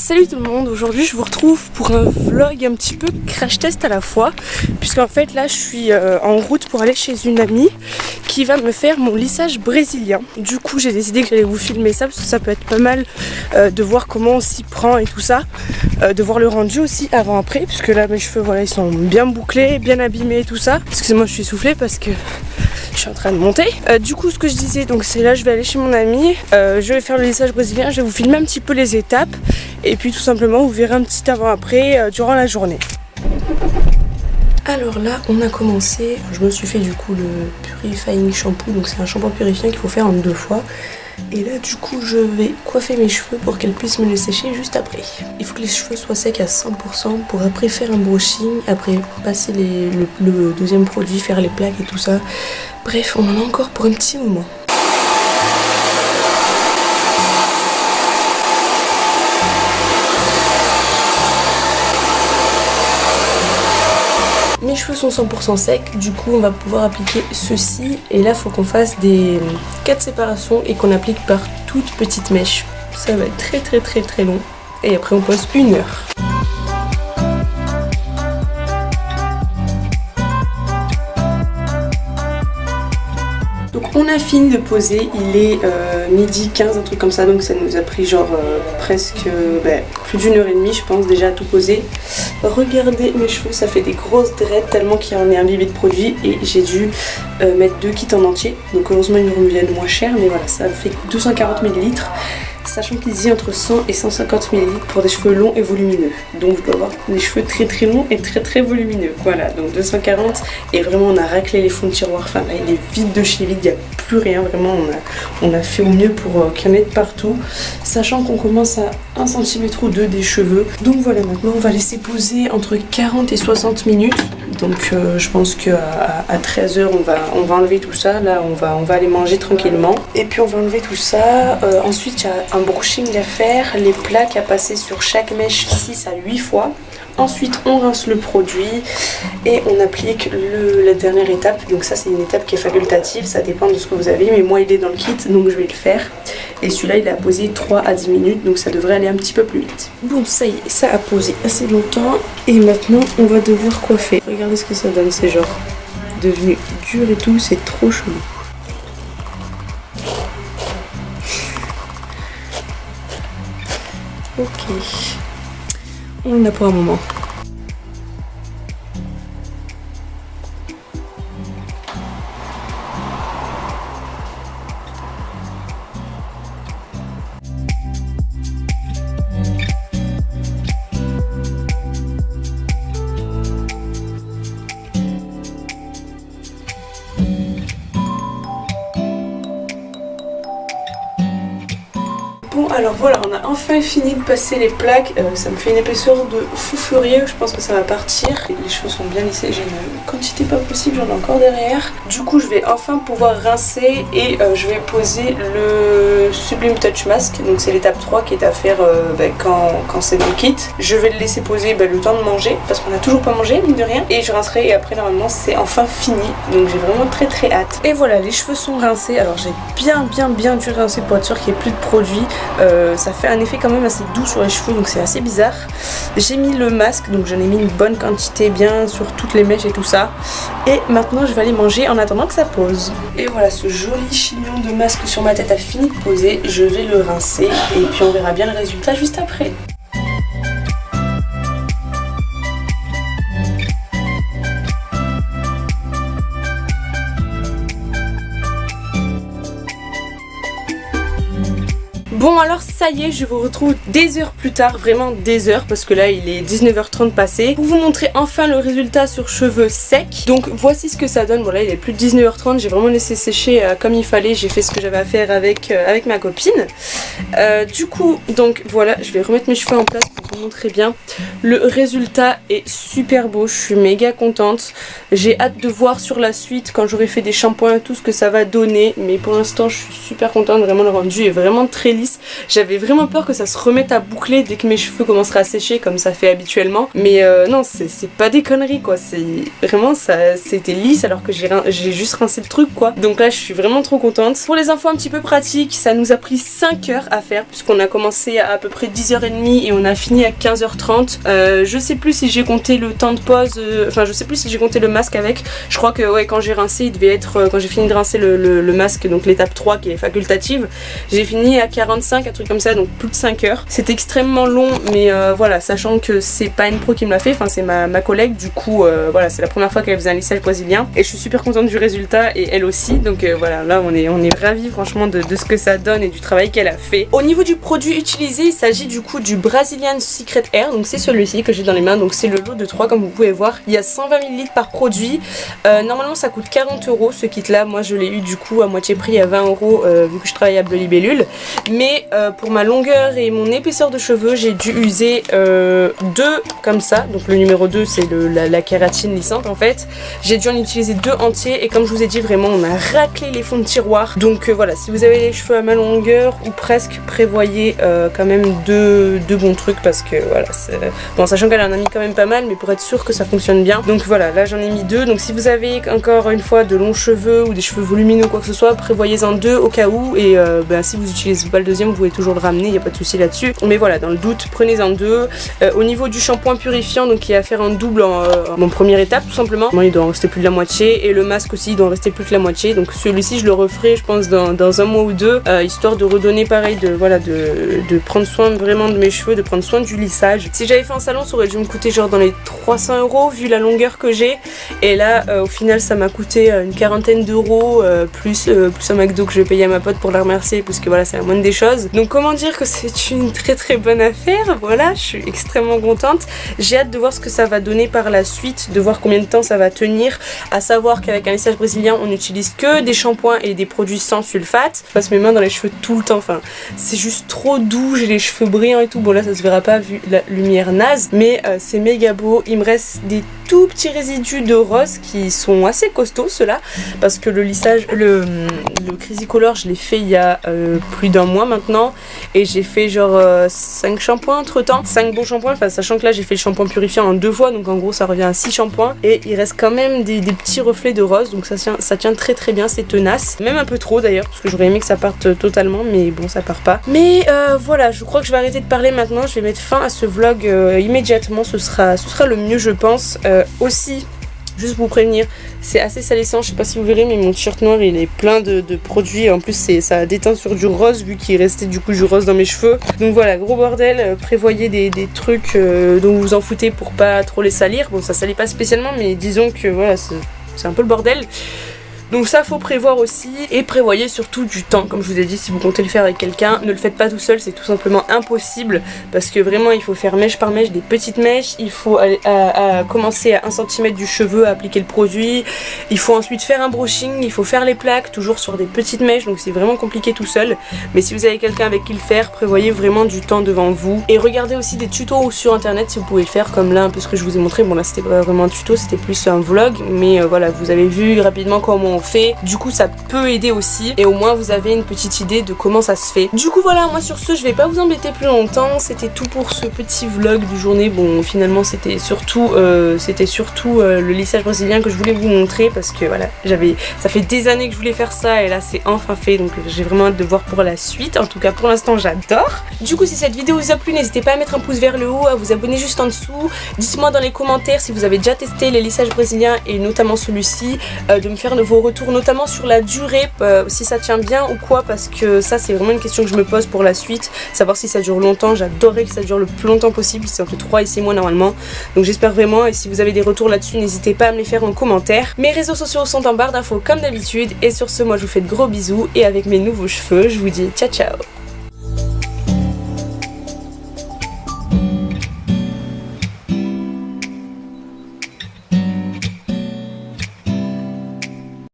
Salut tout le monde, aujourd'hui je vous retrouve pour un vlog un petit peu crash test à la fois, puisqu'en fait là je suis en route pour aller chez une amie qui va me faire mon lissage brésilien. Du coup j'ai décidé que j'allais vous filmer ça parce que ça peut être pas mal de voir comment on s'y prend et tout ça, de voir le rendu aussi avant-après, puisque là mes cheveux voilà ils sont bien bouclés, bien abîmés et tout ça. Excusez-moi, je suis essoufflée parce que je suis en train de monter. Du coup ce que je disais, donc c'est là je vais aller chez mon amie, je vais faire le lissage brésilien, je vais vous filmer un petit peu les étapes et puis tout simplement vous verrez un petit avant-après durant la journée. Alors là on a commencé, je me suis fait du coup le purifying shampoo, donc c'est un shampoing purifiant qu'il faut faire en 2 fois. Et là du coup je vais coiffer mes cheveux pour qu'elles puissent me les sécher juste après. Il faut que les cheveux soient secs à 100% pour après faire un brushing, après passer le deuxième produit, faire les plaques et tout ça. Bref, on en a encore pour un petit moment. Mes cheveux sont 100% secs, du coup on va pouvoir appliquer ceci. Et là il faut qu'on fasse des 4 séparations et qu'on applique par toutes petites mèches. Ça va être très long. Et après on pose 1 heure. Donc on a fini de poser, il est midi 15, un truc comme ça, donc ça nous a pris genre presque plus d'1h30 je pense déjà à tout poser. Regardez mes cheveux, ça fait des grosses dreads tellement qu'il y en a imbibé de produits et j'ai dû mettre 2 kits en entier. Donc heureusement ils me reviennent moins cher, mais voilà, ça fait 240 ml. Sachant qu'il dit entre 100 et 150 ml pour des cheveux longs et volumineux. Donc je dois avoir des cheveux très longs et très volumineux. Voilà, donc 240 et vraiment on a raclé les fonds de tiroir. Enfin là il est vide de chez vide, il n'y a plus rien. Vraiment on a fait au mieux pour qu'il y en ait de partout. Sachant qu'on commence à 1 cm ou 2 des cheveux. Donc voilà, maintenant on va laisser poser entre 40 et 60 minutes. Donc je pense qu'à 13h on va enlever tout ça. Là on va aller manger tranquillement. Et puis on va enlever tout ça. Ensuite il y a un brushing à faire, les plaques à passer sur chaque mèche 6 à 8 fois. Ensuite on rince le produit et on applique la dernière étape. Donc ça c'est une étape qui est facultative, ça dépend de ce que vous avez, mais moi il est dans le kit donc je vais le faire. Et celui-là il a posé 3 à 10 minutes, donc ça devrait aller un petit peu plus vite. Bon ça y est, ça a posé assez longtemps et maintenant on va devoir coiffer. Regardez ce que ça donne, c'est genre devenu dur et tout, c'est trop chelou. Ok, on en a pour un moment. Bon alors voilà, on a enfin fini de passer les plaques, ça me fait une épaisseur de fou furieux, je pense que ça va partir. Les cheveux sont bien lissés, j'ai une quantité pas possible, j'en ai encore derrière. Du coup je vais enfin pouvoir rincer et je vais poser le Sublime Touch Mask, donc c'est l'étape 3 qui est à faire quand c'est dans le kit. Je vais le laisser poser le temps de manger, parce qu'on n'a toujours pas mangé mine de rien, et je rincerai et après normalement c'est enfin fini, donc j'ai vraiment très hâte. Et voilà, les cheveux sont rincés, alors j'ai bien dû rincer pour être sûr qu'il n'y ait plus de produit. Ça fait un effet quand même assez doux sur les cheveux, donc c'est assez bizarre. J'ai mis le masque, donc j'en ai mis une bonne quantité bien sur toutes les mèches et tout ça. Et maintenant je vais aller manger en attendant que ça pose. Et voilà, ce joli chignon de masque sur ma tête a fini de poser. Je vais le rincer et puis on verra bien le résultat juste après. Bon alors ça y est, je vous retrouve des heures plus tard, vraiment des heures, parce que là il est 19h30 passé, pour vous montrer enfin le résultat sur cheveux secs. Donc voici ce que ça donne. Bon là il est plus de 19h30, j'ai vraiment laissé sécher comme il fallait, j'ai fait ce que j'avais à faire avec ma copine. Du coup donc voilà, je vais remettre mes cheveux en place pour vous vous montrer bien. Le résultat est super beau, je suis méga contente. J'ai hâte de voir sur la suite quand j'aurai fait des shampoings et tout ce que ça va donner. Mais pour l'instant je suis super contente, vraiment le rendu est vraiment très lisse. J'avais vraiment peur que ça se remette à boucler dès que mes cheveux commenceraient à sécher comme ça fait habituellement. Mais non, c'est pas des conneries quoi, c'est vraiment ça, c'était lisse alors que j'ai juste rincé le truc quoi. Donc là je suis vraiment trop contente. Pour les infos un petit peu pratiques, ça nous a pris 5 heures à faire puisqu'on a commencé à peu près 10h30 et on a fini à 15h30. Je sais plus si j'ai compté le temps de pause, enfin je sais plus si j'ai compté le masque avec. Je crois que ouais, quand j'ai rincé il devait être, quand j'ai fini de rincer le masque, donc l'étape 3 qui est facultative, j'ai fini à 45, un truc comme ça, donc plus de 5 heures. C'est extrêmement long mais voilà, sachant que c'est pas une pro qui me l'a fait, enfin c'est ma collègue, du coup voilà, c'est la première fois qu'elle faisait un lissage brésilien et je suis super contente du résultat et elle aussi, donc voilà, là on est ravis franchement de ce que ça donne et du travail qu'elle a fait. Au niveau du produit utilisé, il s'agit du coup du Brazilian Secret Hair, donc c'est celui-ci que j'ai dans les mains, donc c'est le lot de 3 comme vous pouvez voir. Il y a 120 ml par produit, normalement ça coûte 40 € ce kit là, moi je l'ai eu du coup à moitié prix à 20 € vu que je travaille à Bleu Libellule, mais pour ma longueur et mon épaisseur de cheveux j'ai dû user 2 comme ça, donc le numéro 2 c'est la kératine lissante en fait. J'ai dû en utiliser 2 entiers et comme je vous ai dit vraiment on a raclé les fonds de tiroir, donc voilà, si vous avez les cheveux à ma longueur ou presque, prévoyez quand même deux bons trucs parce que voilà, bon, sachant qu'elle en a mis quand même pas mal mais pour être sûr que ça fonctionne bien, donc voilà, là j'en ai mis 2, donc si vous avez encore une fois de longs cheveux ou des cheveux volumineux ou quoi que ce soit, prévoyez-en 2 au cas où et si vous utilisez pas le deuxième vous pouvez toujours le ramener, il n'y a pas de souci là-dessus, mais voilà, dans le doute prenez-en 2. Au niveau du shampoing purifiant, donc il y a à faire un double en première étape tout simplement, il doit en rester plus de la moitié et le masque aussi il doit en rester plus que la moitié, donc celui-ci je le referai je pense dans un mois ou deux, histoire de redonner pareil, de prendre soin vraiment de mes cheveux, de prendre soin du lissage. Si j'avais fait en salon ça aurait dû me coûter genre dans les 300 € vu la longueur que j'ai, et là au final ça m'a coûté une quarantaine d'euros plus un McDo que je vais payer à ma pote pour la remercier parce que voilà, c'est la moindre des choses. Donc comment dire que c'est une très bonne affaire, voilà, je suis extrêmement contente. J'ai hâte de voir ce que ça va donner par la suite, de voir combien de temps ça va tenir, à savoir qu'avec un lissage brésilien on n'utilise que des shampoings et des produits sans sulfate. Je passe mes mains dans les cheveux tout le temps, enfin c'est juste trop doux, j'ai les cheveux brillants et tout, bon là ça se verra pas vu la lumière naze, mais c'est méga beau. Il me reste des tout petits résidus de rose qui sont assez costauds ceux-là, parce que le lissage, le Crazy Color je l'ai fait il y a plus d'un mois maintenant et j'ai fait genre 5 shampoings entre temps, 5 bons shampoings, enfin sachant que là j'ai fait le shampoing purifiant en 2 fois, donc en gros ça revient à 6 shampoings et il reste quand même des petits reflets de rose, donc ça tient très bien, c'est tenace, même un peu trop d'ailleurs parce que j'aurais aimé que ça parte totalement mais bon ça part pas. Mais voilà, je crois que je vais arrêter de parler maintenant, je vais mettre fin à ce vlog immédiatement, ce sera le mieux je pense. Aussi, juste pour vous prévenir, c'est assez salissant, je sais pas si vous verrez mais mon t-shirt noir il est plein de produits, en plus ça déteint sur du rose vu qu'il restait du coup du rose dans mes cheveux, donc voilà, gros bordel. Prévoyez des trucs dont vous vous en foutez pour pas trop les salir, bon ça salit pas spécialement mais disons que voilà c'est un peu le bordel. Donc ça faut prévoir aussi, et prévoyez surtout du temps, comme je vous ai dit, si vous comptez le faire avec quelqu'un, ne le faites pas tout seul, c'est tout simplement impossible, parce que vraiment il faut faire mèche par mèche, des petites mèches, il faut commencer à 1 cm du cheveu à appliquer le produit, il faut ensuite faire un brushing, il faut faire les plaques, toujours sur des petites mèches, donc c'est vraiment compliqué tout seul, mais si vous avez quelqu'un avec qui le faire, prévoyez vraiment du temps devant vous, et regardez aussi des tutos sur internet si vous pouvez le faire, comme là un peu ce que je vous ai montré, bon là c'était pas vraiment un tuto, c'était plus un vlog, mais voilà, vous avez vu rapidement comment on fait, du coup ça peut aider aussi et au moins vous avez une petite idée de comment ça se fait. Du coup voilà, moi sur ce je vais pas vous embêter plus longtemps, c'était tout pour ce petit vlog du journée. Bon finalement c'était surtout le lissage brésilien que je voulais vous montrer parce que voilà, ça fait des années que je voulais faire ça et là c'est enfin fait, donc j'ai vraiment hâte de voir pour la suite. En tout cas pour l'instant j'adore. Du coup si cette vidéo vous a plu, n'hésitez pas à mettre un pouce vers le haut, à vous abonner juste en dessous, dites-moi dans les commentaires si vous avez déjà testé les lissages brésiliens et notamment celui-ci, de me faire vos retours notamment sur la durée, si ça tient bien ou quoi, parce que ça c'est vraiment une question que je me pose pour la suite, savoir si ça dure longtemps. J'adorerais que ça dure le plus longtemps possible, c'est entre 3 et 6 mois normalement, donc j'espère vraiment, et si vous avez des retours là-dessus n'hésitez pas à me les faire en commentaire. Mes réseaux sociaux sont en barre d'infos comme d'habitude, et sur ce moi je vous fais de gros bisous et avec mes nouveaux cheveux je vous dis ciao ciao.